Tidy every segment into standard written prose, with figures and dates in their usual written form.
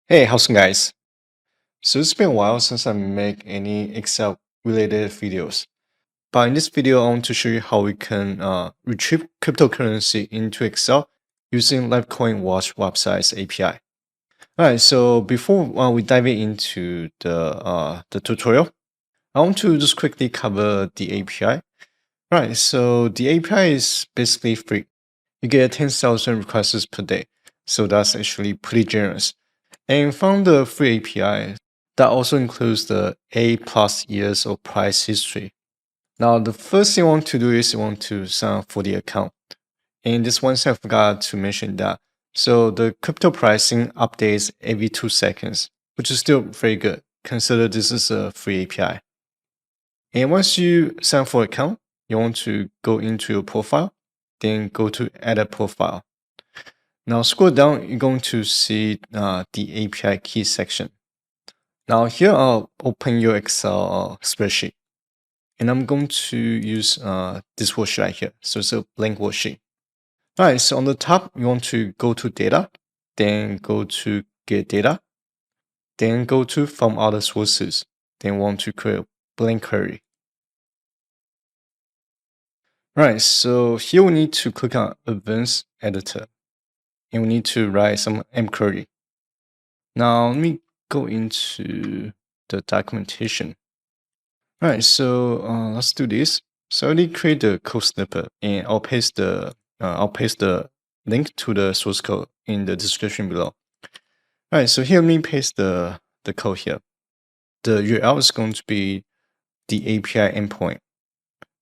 Hey, how's it guys? So it's been a while since I make any Excel related videos. But in this video, I want to show you how we can retrieve cryptocurrency into Excel using LiveCoinWatch website's API. All right, so before we dive into the tutorial, I want to just quickly cover the API. All right, so the API is basically free. You get 10,000 requests per day. So that's actually pretty generous. And from the free API, that also includes the A+ years of price history. Now, the first thing you want to do is you want to sign up for the account. And this one thing I forgot to mention that. So the crypto pricing updates every 2 seconds, which is still very good. Consider this is a free API. And once you sign up for an account, you want to go into your profile, then go to edit profile. Now scroll down, you're going to see the API key section. Now here I'll open your Excel spreadsheet. And I'm going to use this worksheet right here. So it's a blank worksheet. All right, so on the top, you want to go to data, then go to get data, then go to from other sources, then want to create a blank query. All right, so here we need to click on Advanced Editor, and we need to write some M query. Now let me go into the documentation. All right, so let's do this. So I already create the code snippet, and I'll paste the link to the source code in the description below. All right, so here let me paste the code here. The URL is going to be the API endpoint.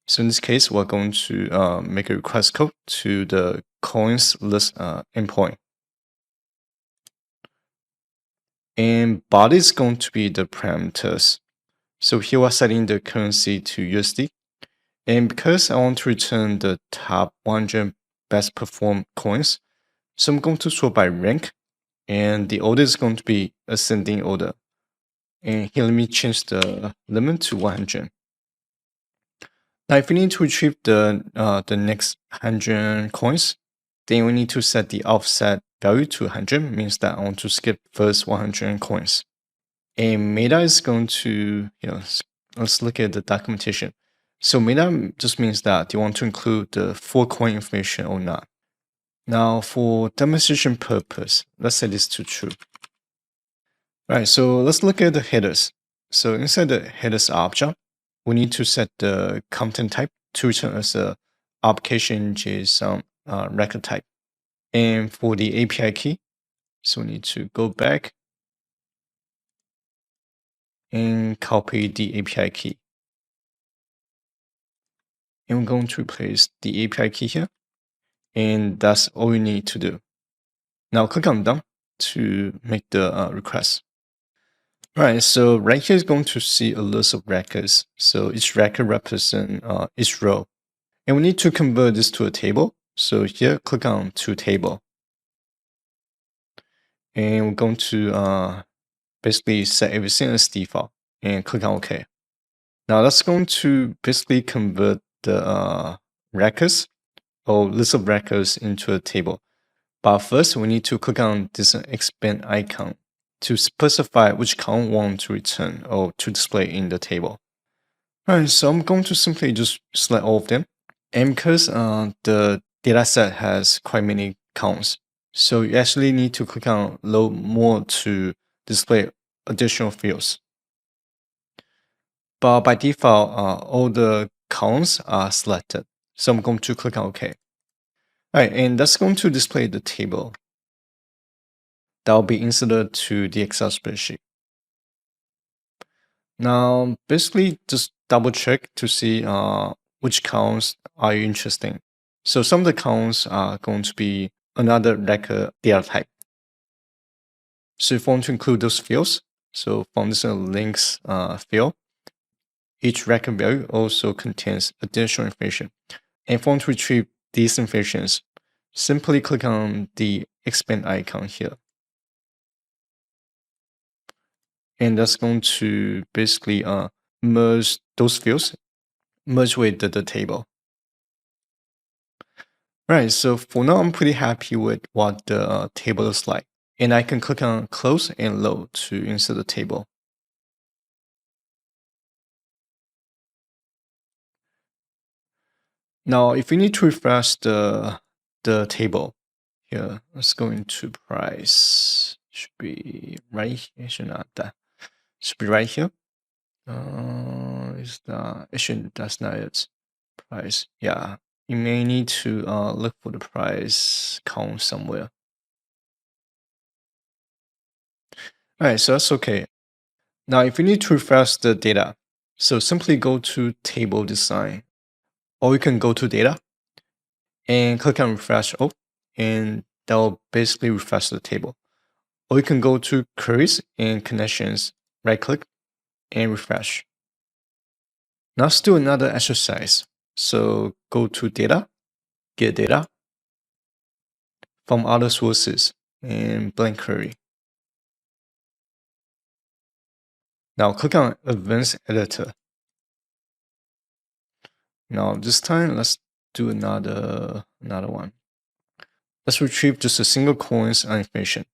So in this case, we're going to make a request code to the coins list endpoint. And body is going to be the parameters. So here we're setting the currency to USD. And because I want to return the top 100 best performed coins, so I'm going to sort by rank. And the order is going to be ascending order. And here, let me change the limit to 100. Now, if we need to retrieve the next 100 coins, then we need to set the offset value to 100, means that I want to skip first 100 coins. And meta is going to, let's look at the documentation. So meta just means that you want to include the full coin information or not. Now, for demonstration purpose, let's set this to true. All right, so let's look at the headers. So inside the headers object, we need to set the content type to return as a application JSON record type. And for the API key, so we need to go back and copy the API key. And we're going to replace the API key here. And that's all you need to do. Now click on done to make the request. All right, so right here is going to see a list of records. So each record represents each row. And we need to convert this to a table. So here, click on to table. And we're going to basically set everything as default and click on OK. Now that's going to basically convert the records or list of records into a table. But first, we need to click on this expand icon to specify which column we want to return or to display in the table. All right, so I'm going to simply just select all of them. And because the dataset has quite many columns, so you actually need to click on load more to display additional fields. But by default, all the columns are selected. So I'm going to click on OK. All right, and that's going to display the table that will be inserted to the Excel spreadsheet. Now, basically, just double check to see which columns are you interested in. So some of the columns are going to be another record data type. So if you want to include those fields, so from this links field, each record value also contains additional information. And if you want to retrieve these informations, simply click on the expand icon here. And that's going to basically merge those fields, merge with the table. Right, so for now, I'm pretty happy with what the table looks like. And I can click on close and load to insert the table. Now, if you need to refresh the table here, let's go into price. Should be right here. Should not that. Should be right here. Is that actually that's not it. Price. Yeah. You may need to look for the price count somewhere. Alright, so that's okay. Now if you need to refresh the data, so simply go to table design, or you can go to data and click on refresh all, and that will basically refresh the table. Or you can go to queries and connections, right click and refresh. Now let's do another exercise. So go to data, get data from other sources and blank query. Now click on advanced editor. Now this time let's do another one. Let's retrieve just a single coin's information.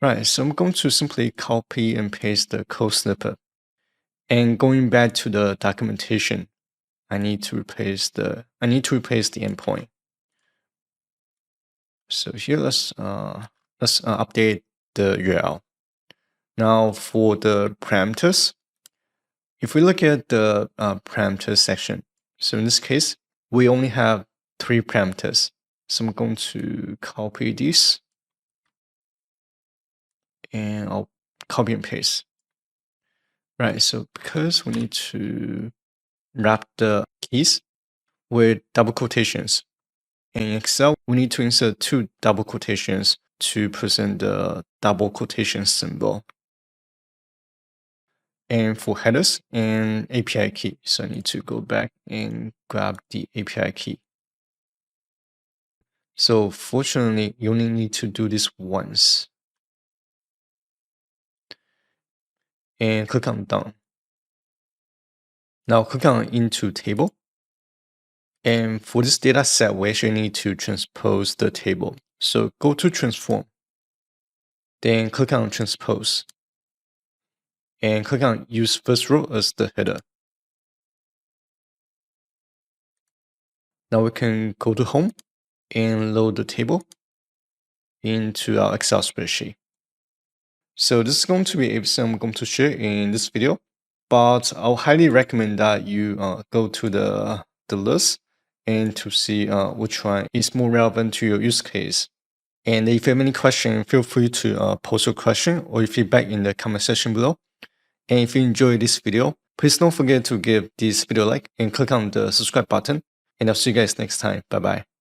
Right, so I'm going to simply copy and paste the code snippet. And going back to the documentation, I need to replace the endpoint. So here let's update the URL. Now for the parameters, if we look at the parameters section, so in this case, we only have 3 parameters. So I'm going to copy these and I'll copy and paste. Right, so because we need to wrap the keys with double quotations, in Excel, we need to insert 2 double quotations to present the double quotation symbol. And for headers and API key, so I need to go back and grab the API key. So fortunately, you only need to do this once. And click on done. Now click on into table. And for this data set, we actually need to transpose the table. So go to transform. Then click on transpose. And click on use first row as the header. Now we can go to home and load the table into our Excel spreadsheet. So this is going to be everything I'm going to share in this video, but I'll highly recommend that you go to the list and to see which one is more relevant to your use case. And if you have any question, feel free to post your question or your feedback in the comment section below. And if you enjoyed this video, please don't forget to give this video a like and click on the subscribe button. And I'll see you guys next time. Bye bye.